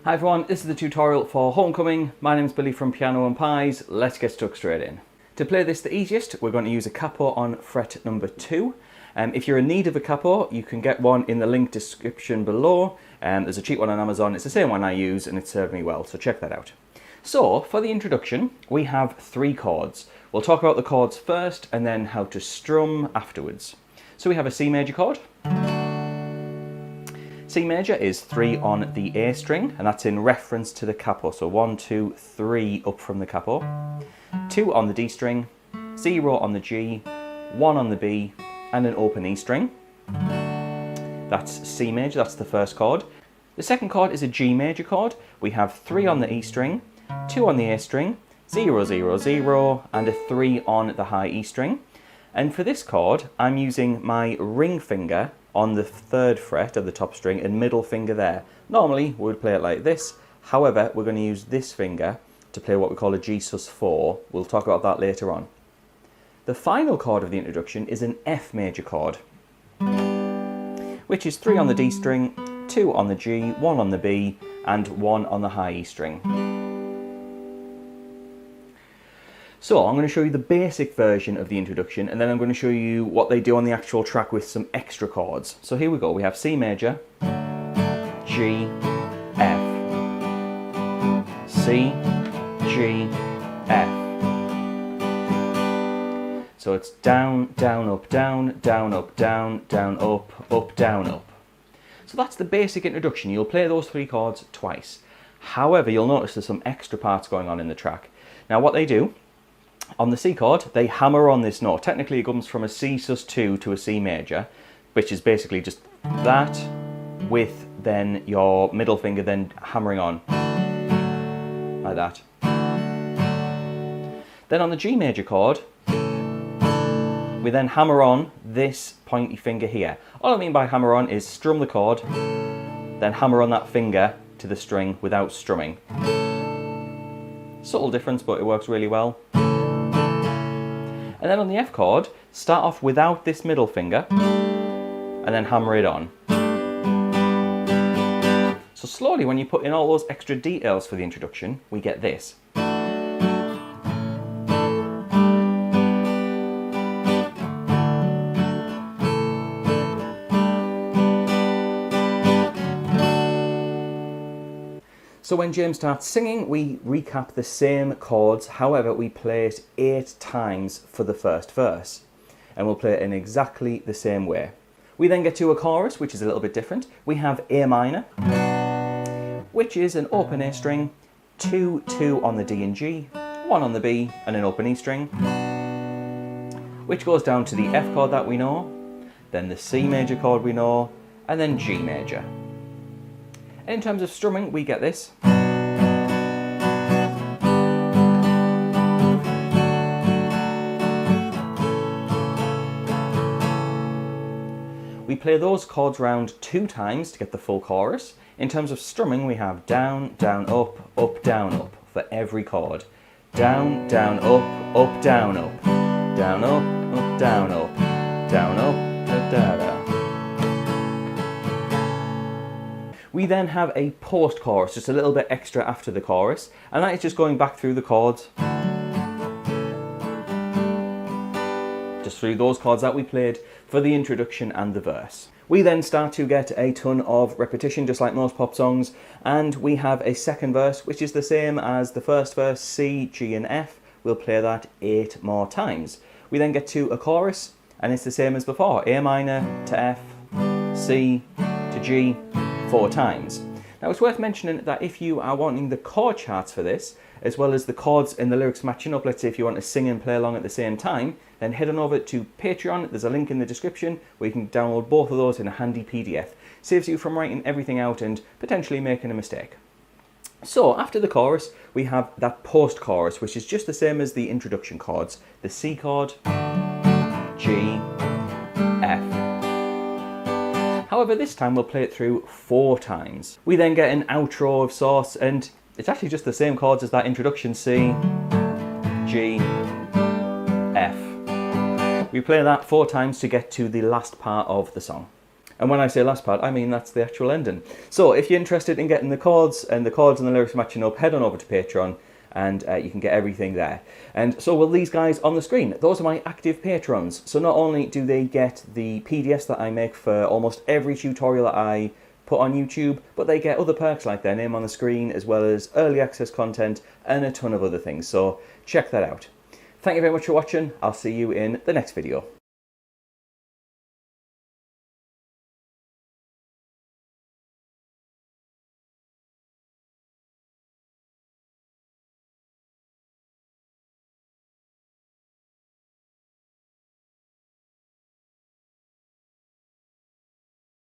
Hi everyone, this is the tutorial for Homecoming. My name's Billy from Piano and Pies. Let's get stuck straight in. To play this the easiest, we're going to use a capo on fret number 2. If you're in need of a capo, you can get one in the link description below. There's a cheap one on Amazon. It's the same one I use and it served me well, so check that out. So, for the introduction, we have 3 chords. We'll talk about the chords first and then how to strum afterwards. So we have a C major chord. C major is 3 on the A string, and that's in reference to the capo. So 1, 2, 3 up from the capo. 2 on the D string, 0 on the G, 1 on the B, and an open E string. That's C major, that's the first chord. The second chord is a G major chord. We have 3 on the E string, 2 on the A string, 0, 0, 0, and a 3 on the high E string. And for this chord, I'm using my ring finger on the 3rd fret of the top string and middle finger there. Normally, we would play it like this. However, we're going to use this finger to play what we call a G sus4. We'll talk about that later on. The final chord of the introduction is an F major chord, which is 3 on the D string, 2 on the G, 1 on the B, and 1 on the high E string. So I'm going to show you the basic version of the introduction, and then I'm going to show you what they do on the actual track with some extra chords. So here we go. We have C major, G, F, C, G, F. So it's down, down, up, down, down, up, down, down, up, down, up. So that's the basic introduction. You'll play those 3 chords twice. However, you'll notice there's some extra parts going on in the track. Now what they do, on the C chord, they hammer on this note. Technically it comes from a C sus2 to a C major, which is basically just that with then your middle finger then hammering on, like that. Then on the G major chord, we then hammer on this pointy finger here. All I mean by hammer on is strum the chord, then hammer on that finger to the string without strumming. Subtle difference, but it works really well. And then on the F chord, start off without this middle finger and then hammer it on. So slowly, when you put in all those extra details for the introduction, we get this. So when James starts singing, we recap the same chords, however we play it 8 times for the first verse. And we'll play it in exactly the same way. We then get to a chorus, which is a little bit different. We have A minor, which is an open A string, 2, 2 on the D and G, 1 on the B, and an open E string, which goes down to the F chord that we know, then the C major chord we know, and then G major. In terms of strumming, we get this. We play those chords round 2 times to get the full chorus. In terms of strumming, we have down, down, up, down, up for every chord. Down, down, up, down, up. Down, up, down, up. Down, up, da, da. We then have a post-chorus, just a little bit extra after the chorus, and that is just going back through the chords. Just through those chords that we played for the introduction and the verse. We then start to get a ton of repetition, just like most pop songs, and we have a second verse, which is the same as the first verse, C, G, and F. We'll play that 8 more times. We then get to a chorus, and it's the same as before, A minor to F, C to G, 4 times. Now it's worth mentioning that if you are wanting the chord charts for this, as well as the chords and the lyrics matching up, let's say if you want to sing and play along at the same time, then head on over to Patreon. There's a link in the description where you can download both of those in a handy PDF. Saves you from writing everything out and potentially making a mistake. So after the chorus, we have that post-chorus, which is just the same as the introduction chords. The C chord, G, F. However, this time we'll play it through 4 times. We then get an outro of sorts, and it's actually just the same chords as that introduction, C, G, F. We play that 4 times to get to the last part of the song. And when I say last part, I mean that's the actual ending. So if you're interested in getting the chords and the lyrics matching up, head on over to Patreon and you can get everything there. And so will these guys on the screen. Those are my active patrons. So not only do they get the PDFs that I make for almost every tutorial that I put on YouTube, but they get other perks like their name on the screen, as well as early access content and a ton of other things. So check that out. Thank you very much for watching. I'll see you in the next video.